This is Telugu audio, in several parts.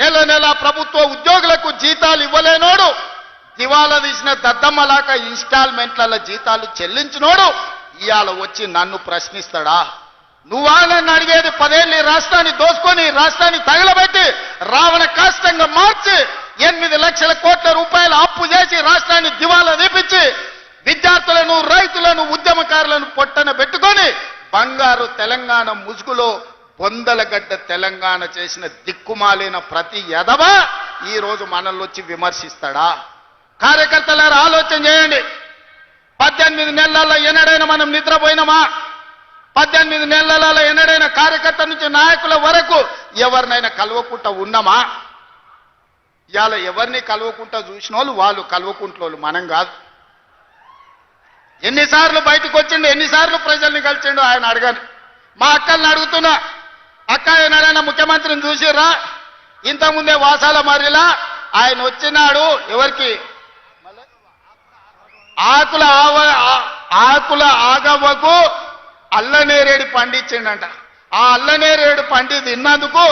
నెల నెల ప్రభుత్వ ఉద్యోగులకు జీతాలు ఇవ్వలేనోడు, దివాలా తీసిన దద్దమ్మలాక ఇన్స్టాల్మెంట్ల జీతాలు చెల్లించినోడు ఇవాళ వచ్చి నన్ను ప్రశ్నిస్తాడా? నువ్వా నన్ను అడిగేది? 10 ఏళ్ళు రాష్ట్రాన్ని దోసుకొని రాష్ట్రాన్ని తగలబెట్టి రావణ కాష్టంగా మార్చి 8 లక్షల కోట్ల రూపాయల అప్పు చేసి రాష్ట్రాన్ని దివాలా తీపించి విద్యార్థులను, రైతులను, ఉద్యమకారులను పొట్టన పెట్టుకొని బంగారు తెలంగాణ ముసుగులో పొందలగడ్డ తెలంగాణ చేసిన దిక్కుమాలిన ప్రతి ఎదవ ఈ రోజు మనల్ని వచ్చి విమర్శిస్తాడా? కార్యకర్తలారా ఆలోచన చేయండి. 18 నెలల్లో ఎన్నడైనా మనం నిద్రపోయినామా? 18 నెలలలో ఎన్నడైనా కార్యకర్త నుంచి నాయకుల వరకు ఎవరినైనా కలవకుండా ఉన్నామా? ఇవాళ ఎవరిని కలవకుండా చూసిన వాళ్ళు కలవకుంటోళ్ళు, మనం కాదు. ఎన్నిసార్లు బయటకు వచ్చిండు, ఎన్నిసార్లు ప్రజల్ని కలిసిండు ఆయన అడగను. మా అక్కల్ని అడుగుతున్నా, అక్క ఏనాడైనా ముఖ్యమంత్రిని చూసిర్రా? ఇంతకుముందే వాసాల మర్రిలా ఆయన వచ్చినాడు, ఎవరికి ఆకుల ఆగవ్వకు అల్లనేరేడు పండించిండంట. ఆ అల్లనేరేడు పండి తిన్నందుకు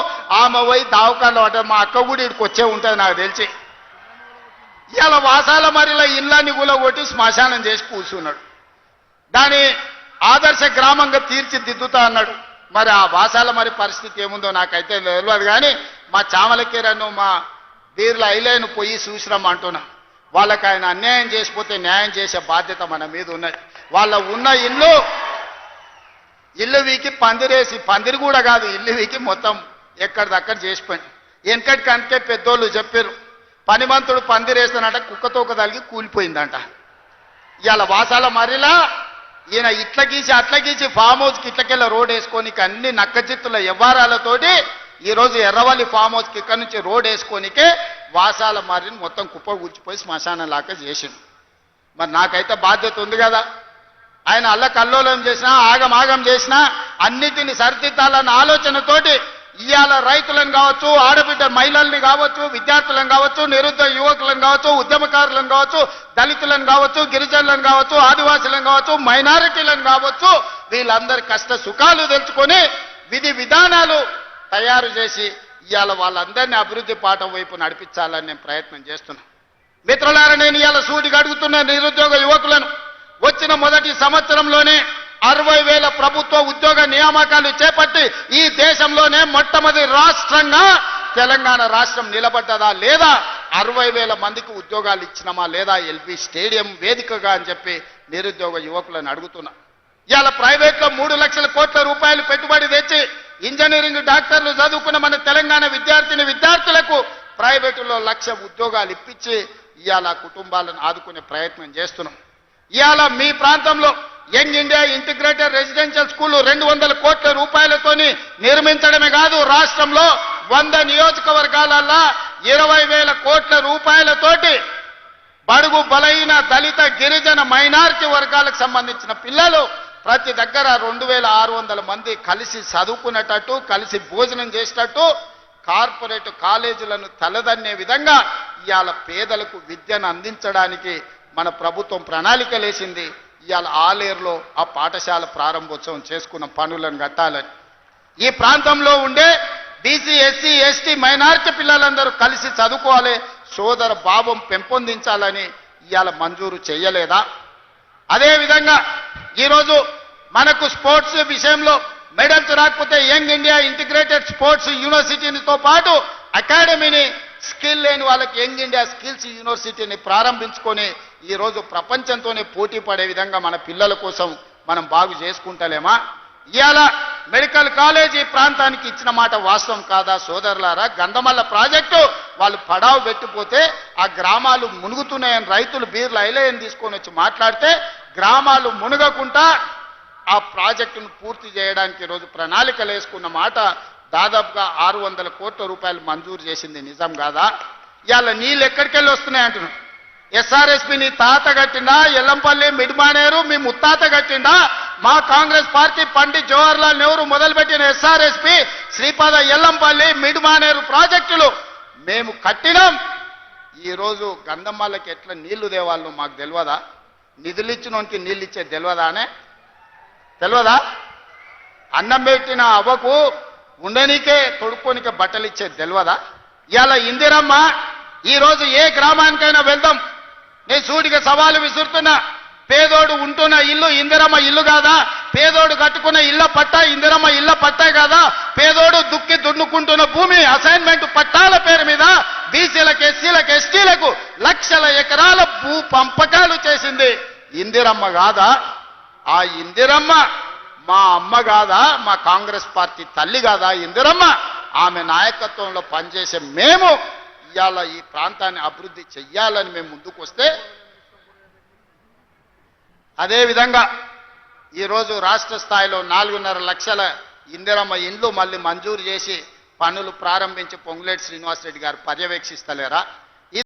ఆమె పోయి దావకాల్లో పడ్డారు. మా అక్క కూడా ఇక్కడికి వచ్చే ఉంటుంది నాకు తెలిసి. ఇవాళ వాసాల మరిలో ఇళ్ళని కూలగొట్టి శ్మశానం చేసి కూర్చున్నాడు. దాని ఆదర్శ గ్రామంగా తీర్చిదిద్దుతా అన్నాడు. మరి ఆ వాసాల మరి పరిస్థితి ఏముందో నాకైతే తెలియదు. కానీ మా చామలకీరను, మా బీర్ల ఐలేను పోయి చూసిరమ్మంటున్నా. వాళ్ళకి ఆయన అన్యాయం చేసిపోతే న్యాయం చేసే బాధ్యత మన మీద ఉన్నది. వాళ్ళ ఉన్న ఇల్లు వీకి పందిరేసి, పందిరి కూడా కాదు, ఇల్లు వీకి మొత్తం ఎక్కడిదక్కడ చేసిపోయింది. వెనకటి కనుకే పెద్దోళ్ళు చెప్పారు, పనిమంతుడు పందిరేస్తానంట కుక్కతోక తలిగి కూలిపోయిందంట. ఇవాళ వాసాల మరిలా ఈయన ఇట్ల గీసి అట్ల గీసి ఫామ్ హౌస్కి ఇట్లకెళ్ళ రోడ్ వేసుకోనికి అన్ని నక్కచిత్తుల వ్యవహారాలతోటి ఈరోజు ఎర్రవల్లి ఫామ్ హౌస్కి ఇక్కడ నుంచి రోడ్ వేసుకోనికే వాసాల మర్రిని మొత్తం కుప్ప కూర్చిపోయి శ్మశానం లాగా చేసిండు. మరి నాకైతే బాధ్యత ఉంది కదా. ఆయన అల్లకల్లోలం చేసినా, ఆగమాగం చేసినా అన్నిటిని సరిదిద్దాలన్న ఆలోచనతోటి ఇవాళ రైతులను కావచ్చు, ఆడబిడ్డ మహిళల్ని కావచ్చు, విద్యార్థులను కావచ్చు, నిరుద్యోగ యువకులను కావచ్చు, ఉద్యమకారులను కావచ్చు, దళితులను కావచ్చు, గిరిజనులను కావచ్చు, ఆదివాసులను కావచ్చు, మైనారిటీలను కావచ్చు, వీళ్ళందరి కష్ట సుఖాలు తెలుసుకొని విధి విధానాలు తయారు చేసి ఇవాళ వాళ్ళందరినీ అభివృద్ధి పాఠం వైపు నడిపించాలని నేను ప్రయత్నం చేస్తున్నా. మిత్రులారా, నేను ఇవాళ సూటిగా అడుగుతున్న నిరుద్యోగ యువకులను, వచ్చిన మొదటి సంవత్సరంలోనే 60,000 ప్రభుత్వ ఉద్యోగ నియామకాలు చేపట్టి ఈ దేశంలోనే మొట్టమొదటి రాష్ట్రంగా తెలంగాణ రాష్ట్రం నిలబడ్డదా లేదా? 60,000 మందికి ఉద్యోగాలు ఇచ్చినామా లేదా? ఎల్బీ స్టేడియం వేదికగా అని చెప్పి నిరుద్యోగ యువకులను అడుగుతున్నా. ఇవాళ ప్రైవేట్లో 3 లక్షల కోట్ల రూపాయలు పెట్టుబడి తెచ్చి ఇంజనీరింగ్ డాక్టర్లు చదువుకున్న మన తెలంగాణ విద్యార్థులకు ప్రైవేటులో 1,00,000 ఉద్యోగాలు ఇప్పించి ఇవాళ కుటుంబాలను ఆదుకునే ప్రయత్నం చేస్తున్నాం. ఇవాళ మీ ప్రాంతంలో young India integrated residential school 200 కోట్ల రూపాయలతోని నిర్మించడమే కాదు, రాష్ట్రంలో 100 నియోజకవర్గాలల్లో 20,000 కోట్ల రూపాయలతోటి బడుగు బలైన దళిత గిరిజన మైనారిటీ వర్గాలకు సంబంధించిన పిల్లలు ప్రతి దగ్గర 2,600 మంది కలిసి చదువుకునేటట్టు, కలిసి భోజనం చేసేటట్టు కార్పొరేట్ కాలేజీలను తలదన్నే విధంగా ఇవాళ పేదలకు విద్యను అందించడానికి మన ప్రభుత్వం ప్రణాళికలేసింది. ఇవాళ ఆలేరులో ఆ పాఠశాల ప్రారంభోత్సవం చేసుకున్న పనులను కట్టాలని, ఈ ప్రాంతంలో ఉండే బీసీ, ఎస్సీ, ఎస్టీ, మైనారిటీ పిల్లలందరూ కలిసి చదువుకోవాలి, సోదర భావం పెంపొందించాలని ఇవాళ మంజూరు చేయలేదా? అదేవిధంగా ఈరోజు మనకు స్పోర్ట్స్ విషయంలో మెడల్స్ రాకపోతే యంగ్ ఇండియా ఇంటిగ్రేటెడ్ స్పోర్ట్స్ యూనివర్సిటీతో పాటు అకాడమీని, స్కిల్ లేని వాళ్ళకి యంగ్ ఇండియా స్కిల్స్ యూనివర్సిటీని ప్రారంభించుకొని ఈరోజు ప్రపంచంతోనే పోటీ పడే విధంగా మన పిల్లల కోసం మనం బాగు చేసుకుంటలేమా? ఇవాళ మెడికల్ కాలేజీ ప్రాంతానికి ఇచ్చిన మాట వాస్తవం కాదా సోదరులారా? గంధమల్ల ప్రాజెక్టు వాళ్ళు పడావు పెట్టిపోతే ఆ గ్రామాలు మునుగుతున్నాయని రైతులు బీర్ల ఐలేని తీసుకొని వచ్చి మాట్లాడితే గ్రామాలు మునగకుండా ఆ ప్రాజెక్టును పూర్తి చేయడానికి ఈరోజు ప్రణాళికలు వేసుకున్న మాట దాదాపుగా 600 కోట్ల రూపాయలు మంజూరు చేసింది నిజం కాదా? ఇవాళ నీళ్ళు ఎక్కడికి వెళ్ళి వస్తున్నాయి అంటున్నాడు. ఎస్ఆర్ఎస్పి నీ తాత కట్టిండా? ఎల్లంపల్లి, మిడ్మానేరు మీ ముత్తాత కట్టిండా? మా కాంగ్రెస్ పార్టీ పండిత్ జవహర్లాల్ నెహ్రూ మొదలుపెట్టిన ఎస్ఆర్ఎస్పి, శ్రీపాద, ఎల్లంపల్లి, మిడ్మానేరు ప్రాజెక్టులు మేము కట్టినాం. ఈరోజు గంధమ్మలకి ఎట్లా నీళ్లు దేవాళ్ళు మాకు తెలియదా? నిధులు ఇచ్చినోనికి నీళ్ళు ఇచ్చే తెలియదానే? తెలియదా? అన్నం పెట్టిన అవ్వకు ఉండనీకే తొడుక్కోనికే బట్టలు ఇచ్చేది తెలియదా? ఇవాళ ఇందిరమ్మ ఈరోజు ఏ గ్రామానికైనా వెళ్దాం, నేను సూటిగా సవాలు విసురుతున్నా. పేదోడు ఉంటున్న ఇల్లు ఇందిరమ్మ ఇల్లు కాదా? పేదోడు కట్టుకున్న ఇళ్ల పట్టా ఇందిరమ్మ ఇళ్ల పట్టా కాదా? పేదోడు దుక్కి దున్నుకుంటున్న భూమి అసైన్మెంట్ పట్టాల పేరు మీద బీసీలకు, ఎస్సీలకు, ఎస్టీలకు లక్షల ఎకరాల భూ పంపకాలు చేసింది ఇందిరమ్మ కాదా? ఆ ఇందిరమ్మ మా అమ్మ కాదా? మా కాంగ్రెస్ పార్టీ తల్లి కాదా ఇందిరమ్మ? ఆమె నాయకత్వంలో పనిచేసే మేము ఇవాళ ఈ ప్రాంతాన్ని అభివృద్ధి చెయ్యాలని మేము ముందుకు వస్తే, అదేవిధంగా ఈరోజు రాష్ట్ర స్థాయిలో 4.5 లక్షల ఇందిరమ్మ ఇండ్లు మళ్ళీ మంజూరు చేసి పనులు ప్రారంభించి పొంగులేటి శ్రీనివాసరెడ్డి గారు పర్యవేక్షిస్తలేరా?